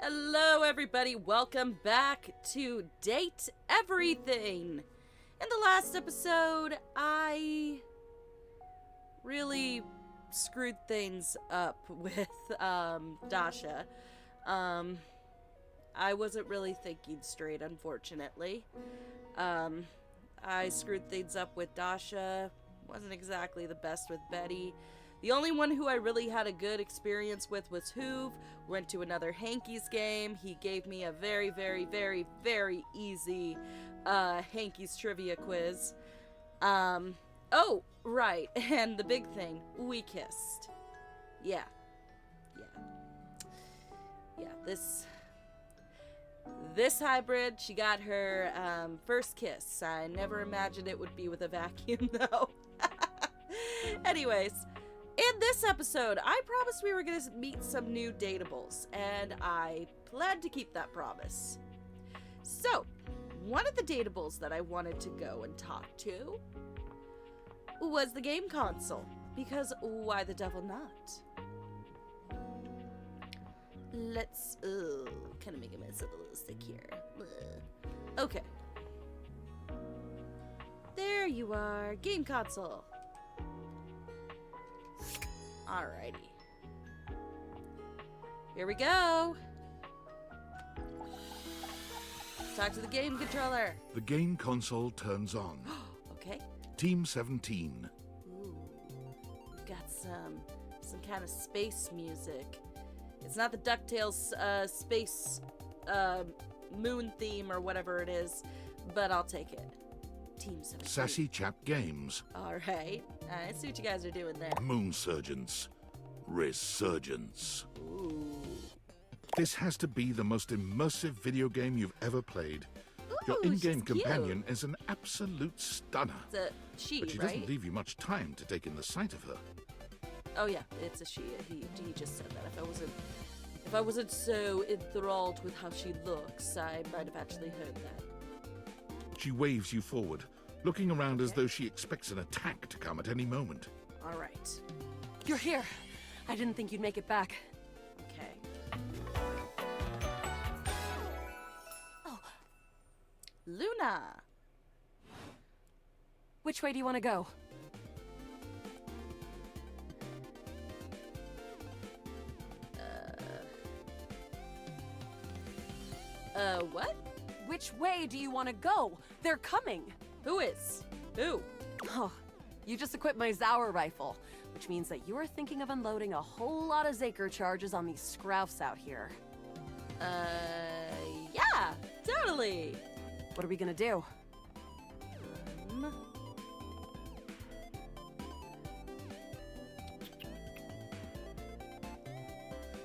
Hello everybody, welcome back to Date Everything. In the last episode, I really screwed things up with Dasha. I wasn't really thinking straight, unfortunately. I screwed things up with Dasha, wasn't exactly the best with Betty. The only one who I really had a good experience with was Hoove. Went to another Hankies game. He gave me a very, very, very, very easy Hankies trivia quiz. Oh, right, and the big thing, we kissed. Yeah, this hybrid, she got her first kiss. I never imagined it would be with a vacuum, though. Anyways, in this episode, I promised we were going to meet some new dateables, and I plan to keep that promise. So, one of the dateables that I wanted to go and talk to was the game console, because why the devil not? Let's, kind of make a mess of the little stick here. Okay. There you are, game console. Alrighty. Here we go. Talk to the game controller. The game console turns on. Okay. Team 17. Ooh. We've got some kind of space music. It's not the DuckTales space moon theme or whatever it is, but I'll take it. Team 17. Sassy Chap Games. Alright. I see what you guys are doing there. Moonsurgence. Resurgence. Ooh. This has to be the most immersive video game you've ever played. Your Ooh, in-game she's cute. companion is an absolute stunner. It's a she, But she right? doesn't leave you much time to take in the sight of her. Oh yeah, it's a she. He just said that. If I wasn't so enthralled with how she looks, I might have actually heard that. She waves you forward, looking around as though she expects an attack to come at any moment. All right. You're here. I didn't think you'd make it back. Okay. Oh. Luna. Which way do you want to go? What? Which way do you want to go? They're coming. Who is? Who? Oh, you just equipped my Zauer rifle, which means that you're thinking of unloading a whole lot of Zaker charges on these scroufs out here. Yeah, totally. What are we gonna do?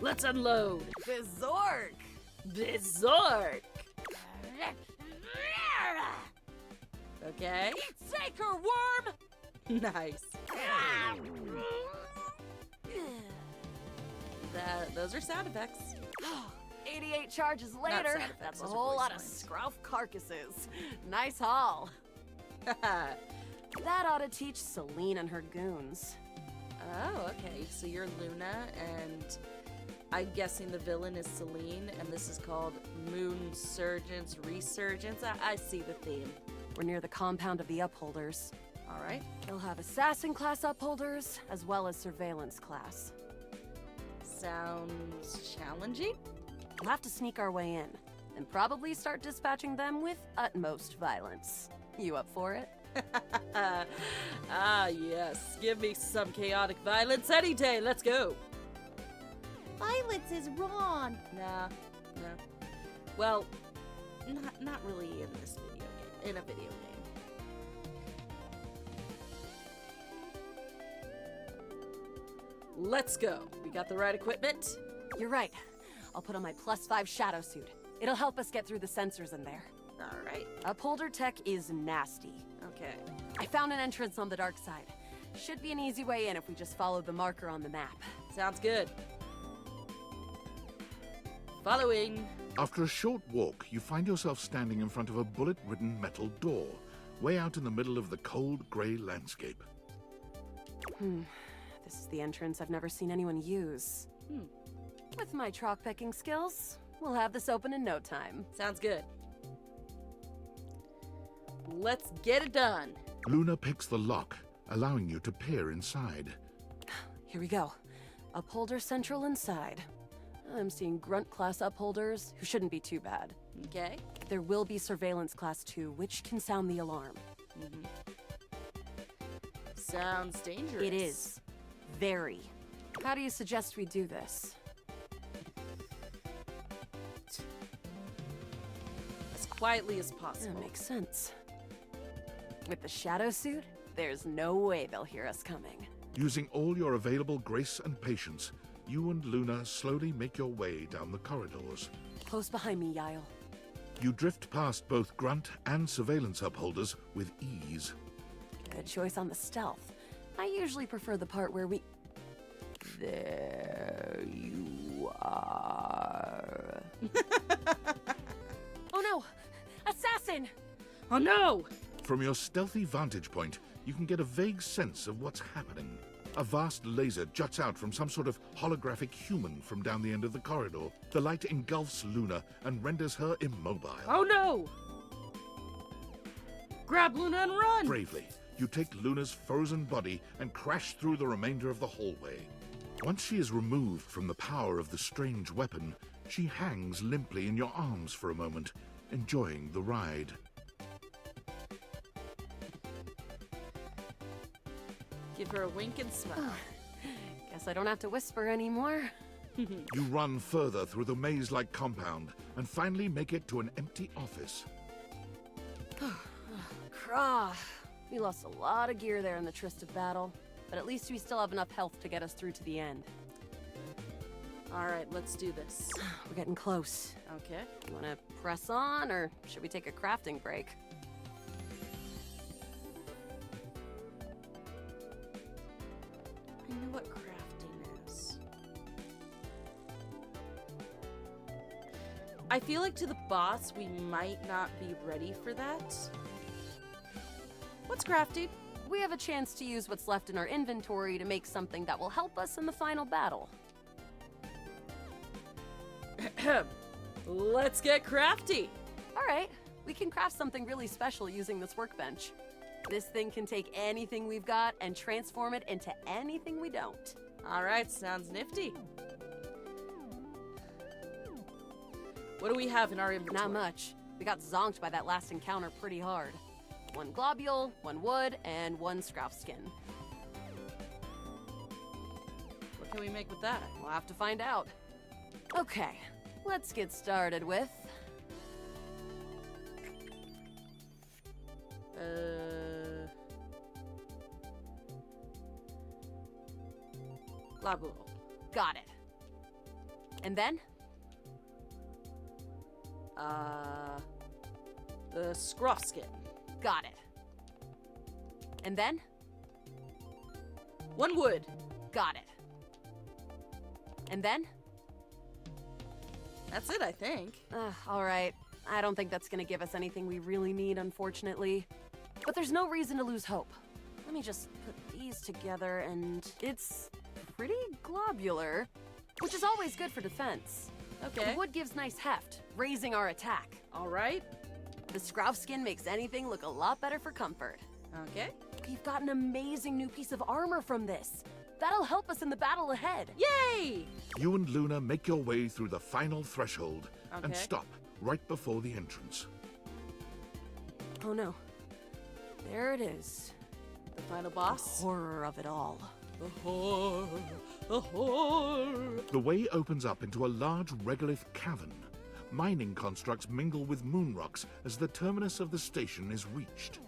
Let's unload. Bizork! Bizarre. Okay. Eat Zaker, worm! Nice. Those are sound effects. 88 charges sound later, effects, that's a those are whole voice lot of lines. scrouf carcasses. Nice haul. That ought to teach Celine and her goons. Oh, okay. So you're Luna, and I'm guessing the villain is Celine, and this is called Moonsurgence Resurgence. I see the theme. We're near the compound of the Upholders. All right. They'll have assassin class upholders, as well as surveillance class. Sounds challenging? We'll have to sneak our way in, and probably start dispatching them with utmost violence. You up for it? Ah, yes. Give me some chaotic violence any day. Let's go. Violence is wrong. Nah. Well, not really in this video game. In a video game. Let's go. We got the right equipment? You're right. I'll put on my +5 shadow suit. It'll help us get through the sensors in there. All right. Upholder tech is nasty. Okay. I found an entrance on the dark side. Should be an easy way in if we just follow the marker on the map. Sounds good. Following. After a short walk, you find yourself standing in front of a bullet-ridden metal door, way out in the middle of the cold, grey landscape. This is the entrance I've never seen anyone use. With my trock-pecking skills, We'll have this open in no time. Sounds good. Let's get it done. Luna picks the lock, allowing you to peer inside. Here we go. Upholder central inside. I'm seeing grunt class upholders, who shouldn't be too bad. Okay. There will be surveillance class 2, which can sound the alarm. Sounds dangerous. It is. Very. How do you suggest we do this? As quietly as That possible. makes sense. With the shadow suit, there's no way they'll hear us coming. Using all your available grace and patience, you and Luna slowly make your way down the corridors. Close behind me, Yael. You drift past both grunt and surveillance upholders with ease. Good choice on the stealth. I usually prefer the part where we... There you are. Oh no! Assassin! Oh no! From your stealthy vantage point, you can get a vague sense of what's happening. A vast laser juts out from some sort of holographic human from down the end of the corridor. The light engulfs Luna and renders her immobile. Oh no! Grab Luna and run! Bravely, you take Luna's frozen body and crash through the remainder of the hallway. Once she is removed from the power of the strange weapon, she hangs limply in your arms for a moment, enjoying the ride. Give her a wink and smile. Guess I don't have to whisper anymore. You run further through the maze-like compound and finally make it to an empty office. Crah. We lost a lot of gear there in the tryst of battle, but at least we still have enough health to get us through to the end. Alright, let's do this. We're getting close. Okay. You wanna press on, or should we take a crafting break? I know what crafting is. I feel like to the boss, we might not be ready for that. What's crafting? We have a chance to use what's left in our inventory to make something that will help us in the final battle. Let's get crafty. All right, we can craft something really special using this workbench. This thing can take anything we've got and transform it into anything we don't. Alright, sounds nifty. What do we have in our inventory? Not much. We got zonked by that last encounter pretty hard. 1 globule, 1 wood, and 1 scrap skin. What can we make with that? We'll have to find out. Okay, let's get started with... Globule. Got it. And then? The scruff skin. Got it. And then? 1 wood. Got it. And then? That's it, I think. All right. I don't think that's gonna give us anything we really need, unfortunately. But there's no reason to lose hope. Let me just put these together and it's pretty globular, which is always good for defense. Okay. The wood gives nice heft, raising our attack. Alright. The scroff skin makes anything look a lot better for comfort. Okay. We've got an amazing new piece of armor from this. That'll help us in the battle ahead. Yay! You and Luna make your way through the final threshold and Okay. stop right before the entrance. Oh no. There it is. The final The boss. horror of it all. The horror. The horror. The way opens up into a large regolith cavern. Mining constructs mingle with moon rocks as the terminus of the station is reached.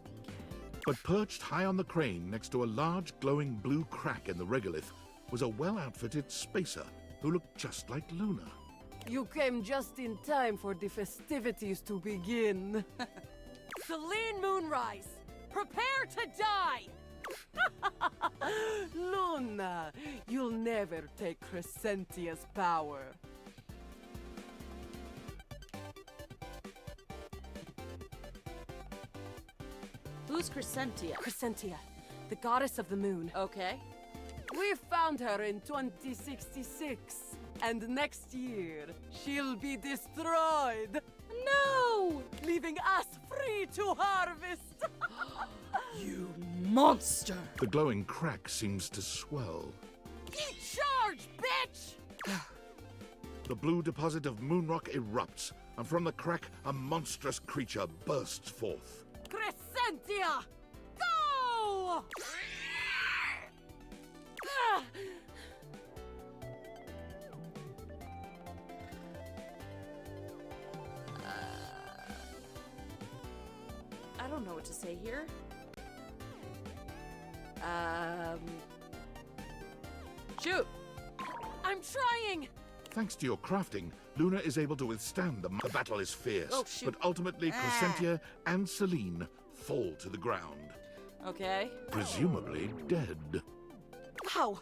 But perched high on the crane next to a large glowing blue crack in the regolith was a well-outfitted spacer who looked just like Luna. You came just in time for the festivities to begin. Celine Moonrise, prepare to die! Luna, you'll never take Crescentia's power. Who's Crescentia? Crescentia, the goddess of the moon. Okay. We found her in 2066. And next year, she'll be destroyed, No! leaving us free to harvest. You monster! The glowing crack seems to swell. Eat charge, bitch! The blue deposit of moonrock erupts, and from the crack, a monstrous creature bursts forth. Crescentia! Go! Ah! I don't know what to say here. Shoot! I'm trying! Thanks to your crafting, Luna is able to withstand them. The battle is fierce, Oh, shoot. but ultimately Crescentia and Celine fall to the ground, Okay. presumably dead. Wow!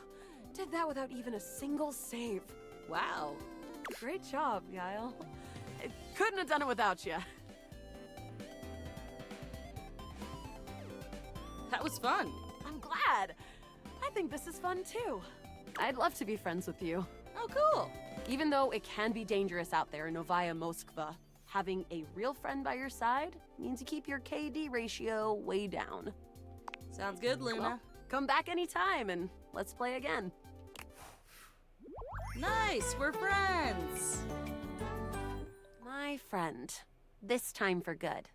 Did that without even a single save. Wow. Great job, Guile. Couldn't have done it without you. That was fun. I'm glad. I think this is fun too. I'd love to be friends with you. Oh, cool. Even though it can be dangerous out there in Novaya Moskva, having a real friend by your side means you keep your KD ratio way down. Sounds good, Luna. Well, come back anytime and let's play again. Nice, we're friends. My friend. This time for good.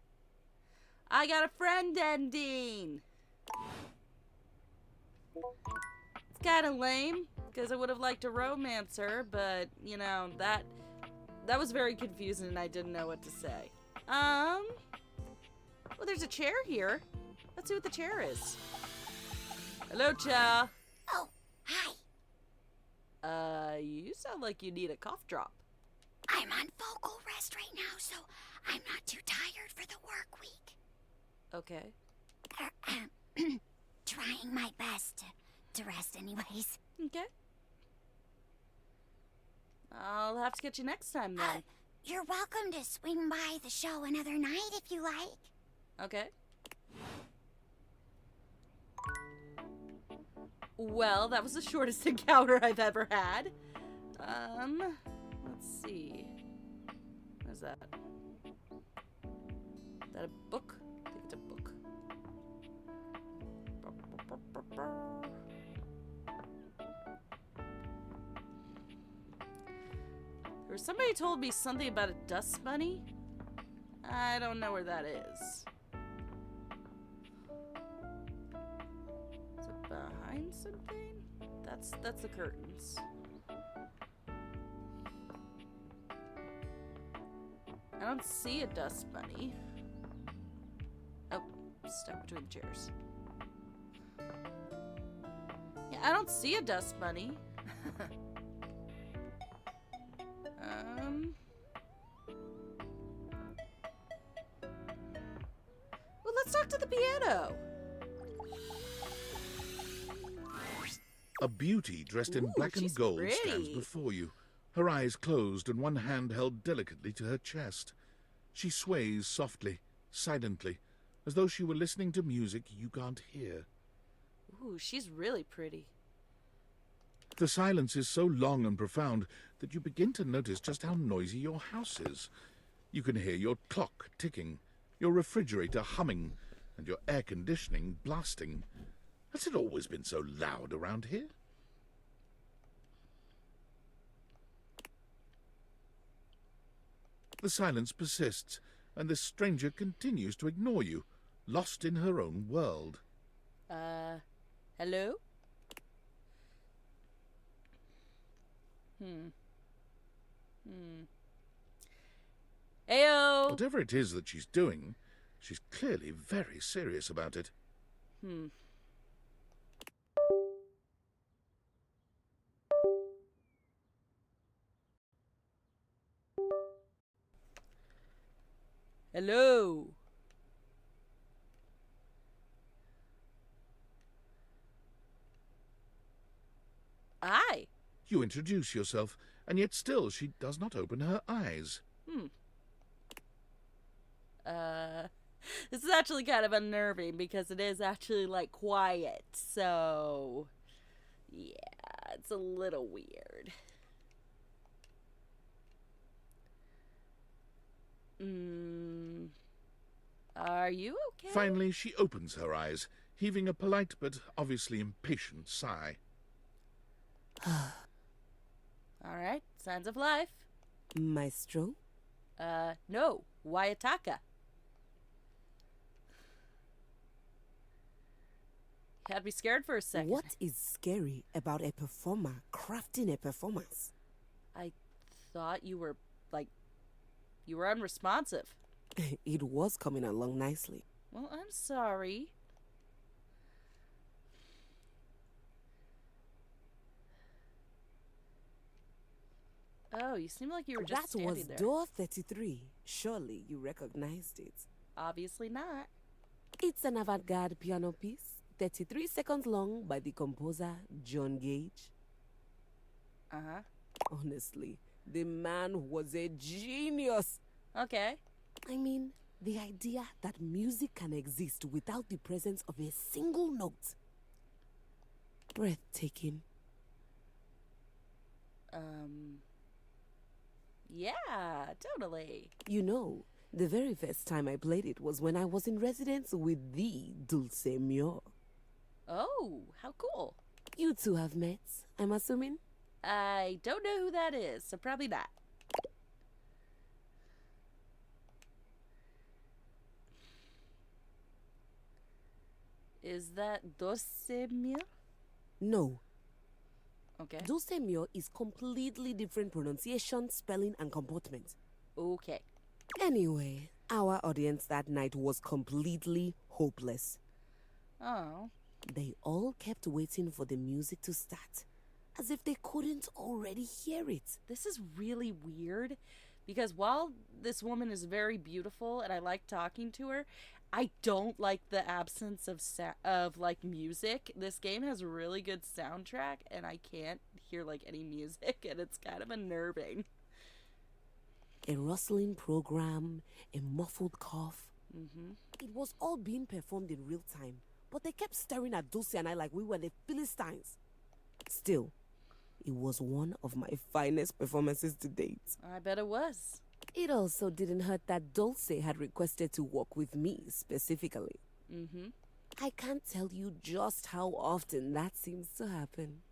I got a friend ending. It's kind of lame, because I would have liked to romance her, but, you know, that was very confusing and I didn't know what to say. Well, there's a chair here. Let's see what the chair is. Hello, Cha. Oh, hi. You sound like you need a cough drop. I'm on vocal rest right now, so I'm not too tired for the work week. Okay. Trying my best to rest anyways. Okay. I'll have to get you next time then. You're welcome to swing by the show another night if you like. Okay. Well, that was the shortest encounter I've ever had. Let's see. What is that? Is that a book? I think it's a book. There was somebody told me something about a dust bunny. I don't know where that is. Is it behind something? That's the curtains. I don't see a dust bunny. Oh, stuck between the chairs. Yeah, I don't see a dust bunny. Well, let's talk to the piano. A beauty dressed in Ooh, black and she's gold stands pretty. before you, her eyes closed and one hand held delicately to her chest. She sways softly, silently, as though she were listening to music you can't hear. Ooh, she's really pretty. The silence is so long and profound that you begin to notice just how noisy your house is. You can hear your clock ticking, your refrigerator humming, and your air conditioning blasting. Has it always been so loud around here? The silence persists, and this stranger continues to ignore you, lost in her own world. Hello? Heyo! Whatever it is that she's doing, she's clearly very serious about it. Hello? Hi. You introduce yourself, and yet still she does not open her eyes. This is actually kind of unnerving because it is actually, like, quiet, so... yeah, it's a little weird. you okay? Finally, she opens her eyes, heaving a polite but obviously impatient sigh. Alright, signs of life. Maestro? No. WayaTaka. Had me scared for a second. What is scary about a performer crafting a performance? I thought you were, you were unresponsive. It was coming along nicely. Well, I'm sorry. Oh, you seem like you were just That standing was there. door 33. Surely you recognized it. Obviously not. It's an avant-garde piano piece, 33 seconds long, by the composer John Gage. Uh-huh. Honestly, the man was a genius. Okay. I mean, the idea that music can exist without the presence of a single note. Breathtaking. Yeah, totally. You know, the very first time I played it was when I was in residence with the Dulce Mio. Oh, how cool. You two have met, I'm assuming? I don't know who that is, so probably not. Is that Dosemir? No. Okay. Dulce Mio is completely different pronunciation, spelling, and comportment. Okay. Anyway, our audience that night was completely hopeless. Oh. They all kept waiting for the music to start, as if they couldn't already hear it. This is really weird because while this woman is very beautiful and I like talking to her, I don't like the absence of music. This game has a really good soundtrack and I can't hear any music and it's kind of unnerving. A rustling program, a muffled cough. Mm-hmm. It was all being performed in real time, but they kept staring at Dulce and I like we were the Philistines. Still, it was one of my finest performances to date. I bet it was. It also didn't hurt that Dulce had requested to work with me specifically. Mm-hmm. I can't tell you just how often that seems to happen.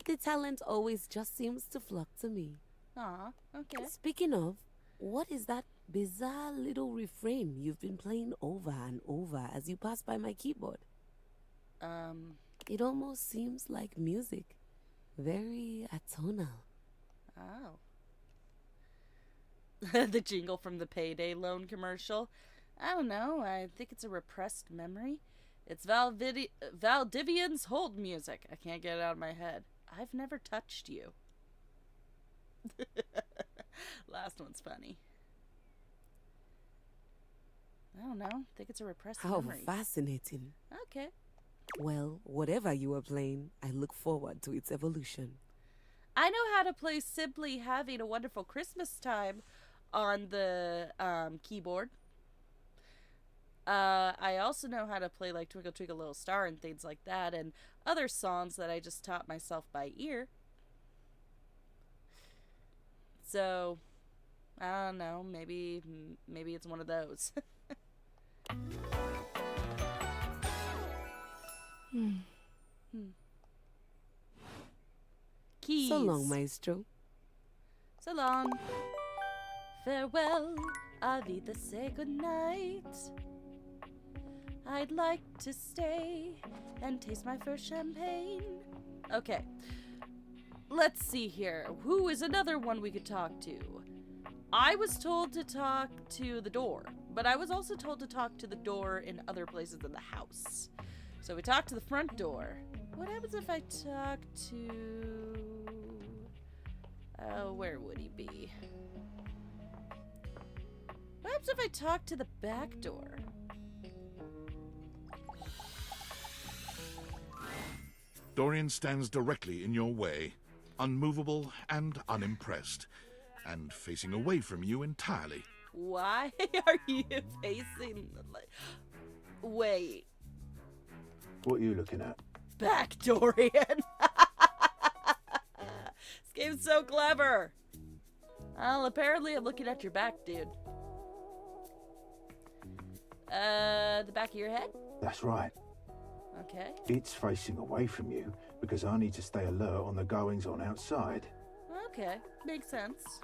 The talent always just seems to flock to me. Aw, okay. Speaking of, what is that bizarre little refrain you've been playing over and over as you pass by my keyboard? It almost seems like music. Very atonal. Oh. The jingle from the payday loan commercial. I don't know. I think it's a repressed memory. It's Valdivian's hold music. I can't get it out of my head. I've never touched you. Last one's funny. I don't know. I think it's a repressed How memory. fascinating. Okay. Well, whatever you are playing, I look forward to its evolution. I know how to play Simply Having a Wonderful Christmas Time on the keyboard. I also know how to play Twinkle Twinkle Little Star and things like that, and other songs that I just taught myself by ear. So, I don't know, maybe it's one of those. Keys. So long, Maestro. So long. Farewell, Avita, say goodnight. I'd like to stay and taste my first champagne. Okay. Let's see here. Who is another one we could talk to? I was told to talk to the door, but I was also told to talk to the door in other places in the house. So we talked to the front door. What happens if I talk to... where would he be? What happens if I talk to the back door? Dorian stands directly in your way, unmovable and unimpressed, and facing away from you entirely. Why are you facing... Wait. What are you looking at? Back, Dorian! This game's so clever! Well, apparently I'm looking at your back, dude. The back of your head? That's right. Okay. It's facing away from you because I need to stay alert on the goings-on outside. Okay, makes sense.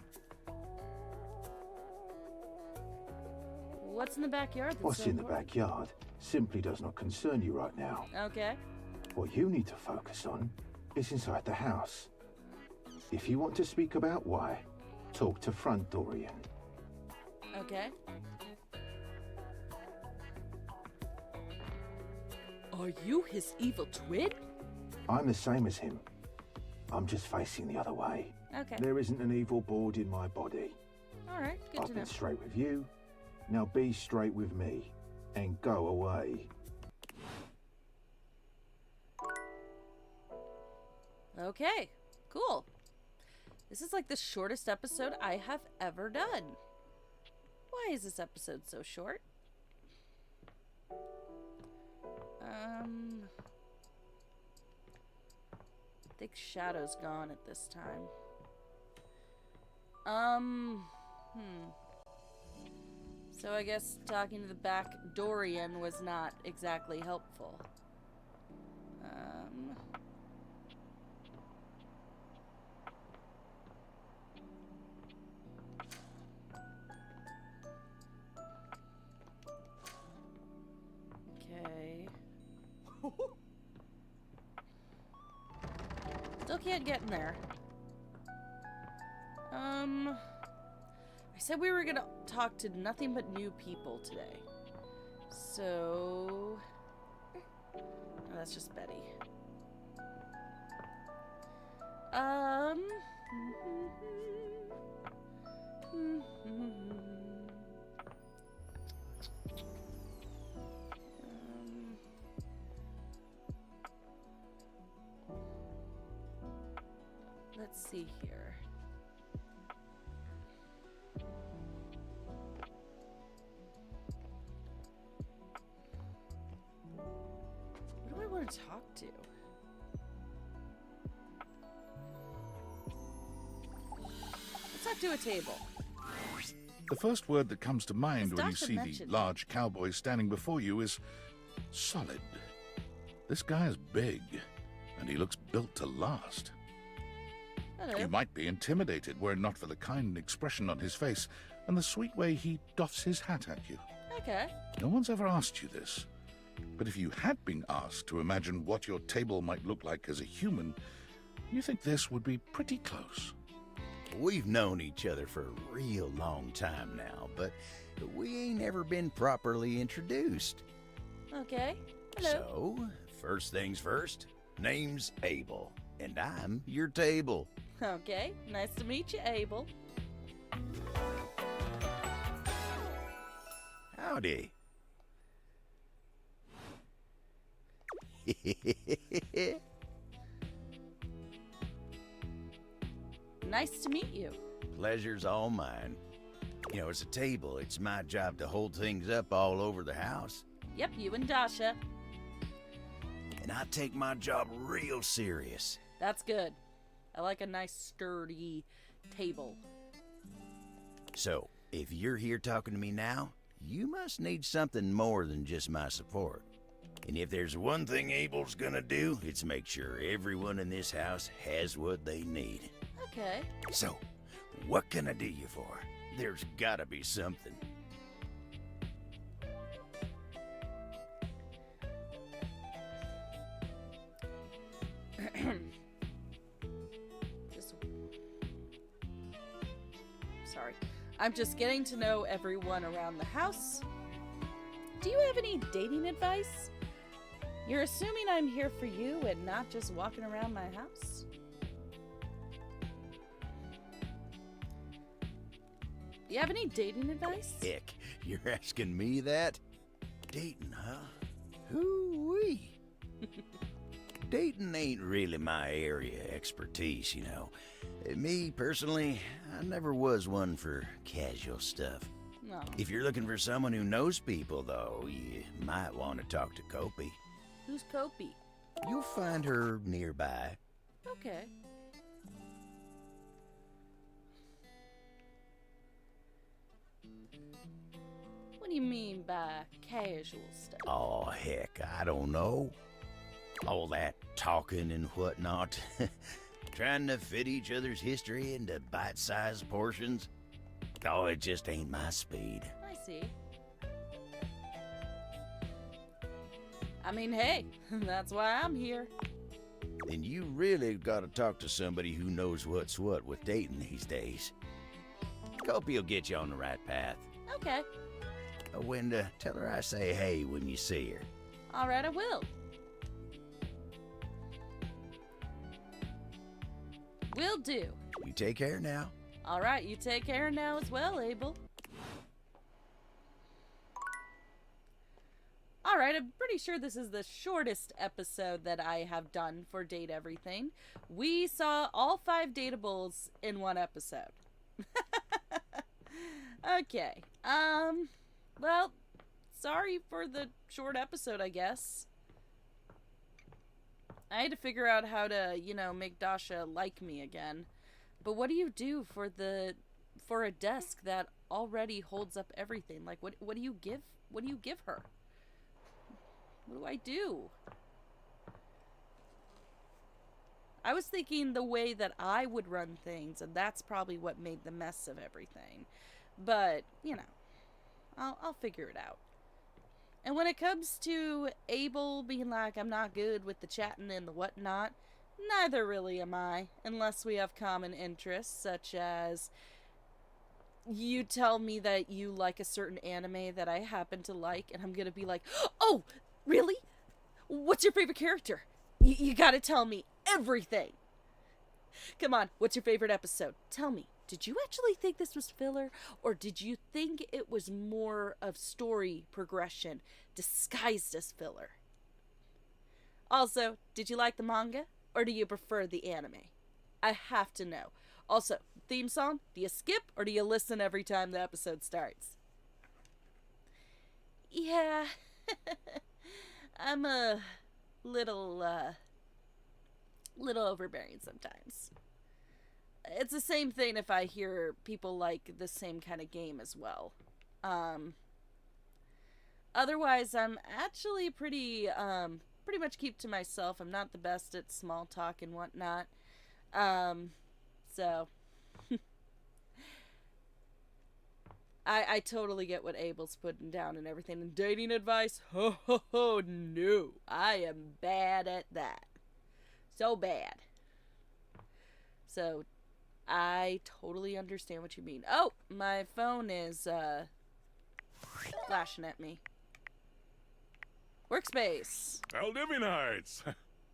What's in the backyard that's What's so in the important? backyard simply does not concern you right now. Okay. What you need to focus on is inside the house. If you want to speak about why, talk to Front Dorian. Okay. Are you his evil twin? I'm the same as him. I'm just facing the other way. Okay. There isn't an evil board in my body. Alright, good I've to know. been straight with you. Now be straight with me and go away. Okay, cool. This is like the shortest episode I have ever done. Why is this episode so short? I think Shadow's gone at this time. So I guess talking to the back Dorian was not exactly helpful. Okay. Still can't get in there. I said we were gonna talk to nothing but new people today. So... Oh, that's just Betty. Let's see here. Who do I want to talk to? Let's talk to a table. The first word that comes to mind As when you Dasha see the mentioned. large cowboy standing before you is solid. This guy is big, and he looks built to last. Hello. You might be intimidated were it not for the kind expression on his face and the sweet way he doffs his hat at you. Okay. No one's ever asked you this, but if you had been asked to imagine what your table might look like as a human, you think this would be pretty close. We've known each other for a real long time now, but we ain't ever been properly introduced. Okay. Hello. So, first things first, name's Abel, and I'm your table. Okay. Nice to meet you, Abel. Howdy. Nice to meet you. Pleasure's all mine. You know, as a table, it's my job to hold things up all over the house. Yep, you and Dasha. And I take my job real serious. That's good. I like a nice sturdy table. So, if you're here talking to me now, you must need something more than just my support. And if there's one thing Abel's gonna do, it's make sure everyone in this house has what they need. Okay. So, what can I do you for? There's gotta be something. Sorry. I'm just getting to know everyone around the house. Do you have any dating advice? You're assuming I'm here for you and not just walking around my house? Do you have any dating advice? Heck, you're asking me that? Dating, huh? Hoo-wee. Dating ain't really my area of expertise, you know. Me, personally, I never was one for casual stuff. No. If you're looking for someone who knows people, though, you might want to talk to Kopi. Who's Kopi? You'll find her nearby. Okay. What do you mean by casual stuff? Oh, heck, I don't know. All that talking and whatnot. Trying to fit each other's history into bite-sized portions. Oh, it just ain't my speed. I see. I mean, hey, that's why I'm here. Then you really gotta talk to somebody who knows what's what with dating these days. Hope he'll get you on the right path. Okay. When tell her I say hey when you see her. All right, I will. Will do. You take care now. All right, you take care now as well, Abel. All right, I'm pretty sure this is the shortest episode that I have done for Date Everything. We saw all 5 dateables in one episode. Okay. Well, sorry for the short episode, I guess. I had to figure out how to, make Dasha like me again. But what do you do for a desk that already holds up everything? Like, what do you give her? What do I do? I was thinking the way that I would run things, and that's probably what made the mess of everything. But, I'll figure it out. And when it comes to Abel being like, I'm not good with the chatting and the whatnot, neither really am I, unless we have common interests, such as you tell me that you like a certain anime that I happen to like, and I'm gonna be like, oh, really? What's your favorite character? You gotta tell me everything. Come on, what's your favorite episode? Tell me, did you actually think this was filler, or did you think it was more of story progression disguised as filler? Also, did you like the manga, or do you prefer the anime? I have to know. Also, theme song, do you skip, or do you listen every time the episode starts? Yeah, I'm a little overbearing sometimes. It's the same thing if I hear people like the same kind of game as well. Otherwise, I'm actually pretty much keep to myself. I'm not the best at small talk and whatnot. So I totally get what Abel's putting down and everything. And dating advice? Ho ho ho, no. I am bad at that. So bad. So I totally understand what you mean. Oh, my phone is flashing at me. Workspace. Valdivianites!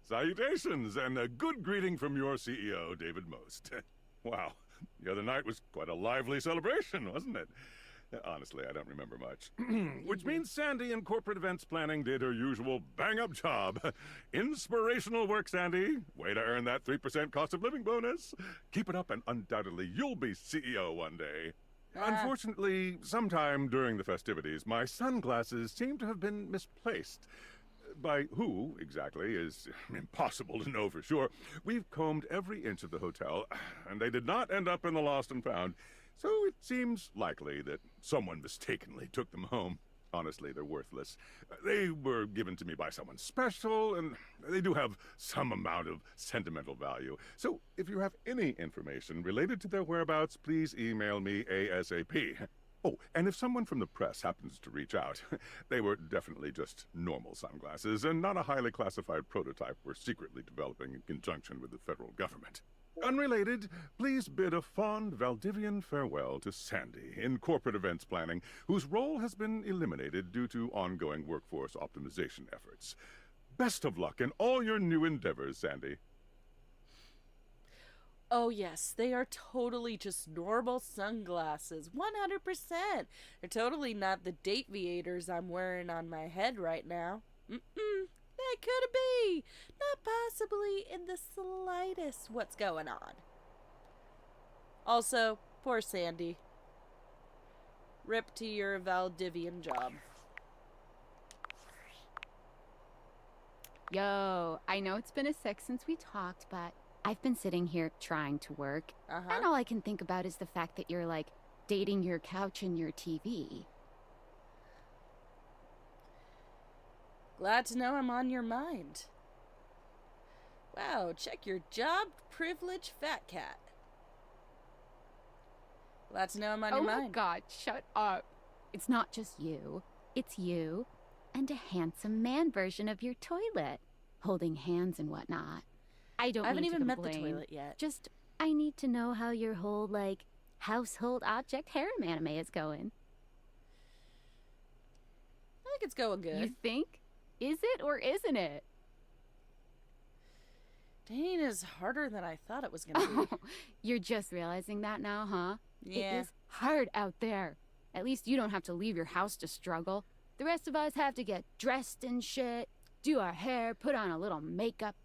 Salutations, and a good greeting from your CEO, David Most. Wow, the other night was quite a lively celebration, wasn't it? Honestly, I don't remember much. Which means Sandy in corporate events planning did her usual bang-up job. Inspirational work, Sandy. Way to earn that 3% cost of living bonus. Keep it up and undoubtedly you'll be CEO one day. Unfortunately, sometime during the festivities, my sunglasses seem to have been misplaced. By who, exactly, is impossible to know for sure. We've combed every inch of the hotel, and they did not end up in the lost and found. So it seems likely that someone mistakenly took them home. Honestly, they're worthless. They were given to me by someone special, and they do have some amount of sentimental value. So if you have any information related to their whereabouts, please email me ASAP. Oh, and if someone from the press happens to reach out, they were definitely just normal sunglasses and not a highly classified prototype we're secretly developing in conjunction with the federal government. Unrelated, please bid a fond Valdivian farewell to Sandy in corporate events planning, whose role has been eliminated due to ongoing workforce optimization efforts. Best of luck in all your new endeavors, Sandy. Oh yes, they are totally just normal sunglasses, 100%. They're totally not the date viators I'm wearing on my head right now. That could be. Not possibly in the slightest what's going on. Also, poor Sandy. Rip to your Valdivian job. Yo, I know it's been a sec since we talked, but I've been sitting here trying to work, and all I can think about is the fact that you're, like, dating your couch and your TV. Glad to know I'm on your mind. Wow, check your job, privilege, fat cat. Glad to know I'm on your mind. Oh my god, shut up. It's not just you. It's you and a handsome man version of your toilet, holding hands and whatnot. I haven't mean to even met the complain. toilet yet. Just, I need to know how your whole, like, household object harem anime is going. I think it's going good. You think? Is it or isn't it? Dating is harder than I thought it was going to be. You're just realizing that now, huh? Yeah. It is hard out there. At least you don't have to leave your house to struggle. The rest of us have to get dressed and shit, do our hair, put on a little makeup.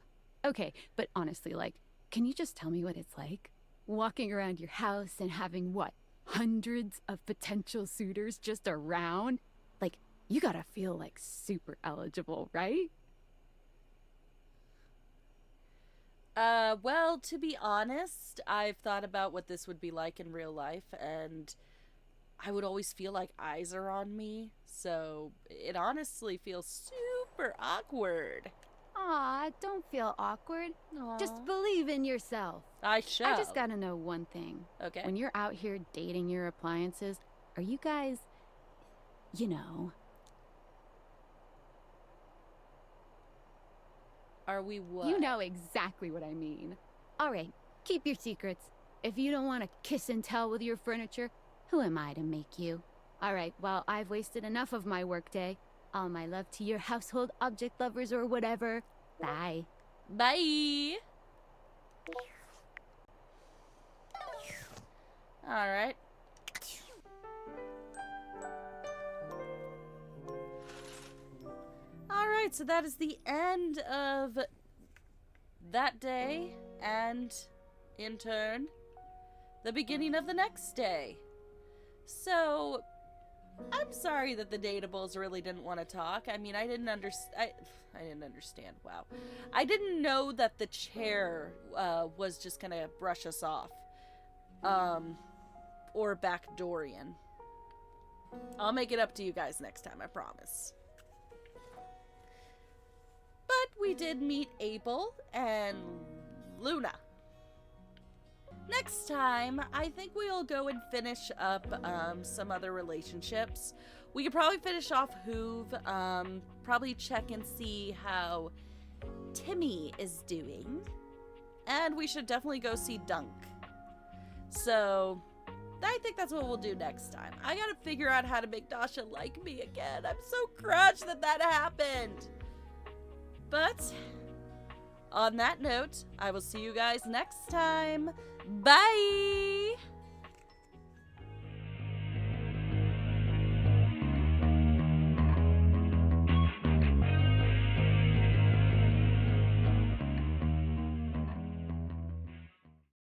Okay, but honestly, like, can you just tell me what it's like? Walking around your house and having, what, hundreds of potential suitors just around? Like, you gotta feel, like, super eligible, right? Well, to be honest, I've thought about what this would be like in real life, and I would always feel like eyes are on me, so it honestly feels super awkward. Aw, don't feel awkward. Aw. Just believe in yourself. I shall. I just gotta know one thing. Okay. When you're out here dating your appliances, are you guys, you know... Are we what? You know exactly what I mean. All right, keep your secrets. If you don't want to kiss and tell with your furniture, who am I to make you? All right, well, I've wasted enough of my workday. All my love to your household object lovers or whatever. Bye. Bye. All right. Alright, so that is the end of that day, and in turn, the beginning of the next day. So, I'm sorry that the Datables really didn't want to talk. I mean, I didn't understand. Wow. I didn't know that the chair was just gonna brush us off. Or backdoorian. I'll make it up to you guys next time, I promise. But we did meet Abel and Luna. Next time, I think we'll go and finish up some other relationships. We could probably finish off Hoove, probably check and see how Timmy is doing. And we should definitely go see Dunk. So, I think that's what we'll do next time. I gotta figure out how to make Dasha like me again. I'm so crushed that that happened. But, on that note, I will see you guys next time. Bye!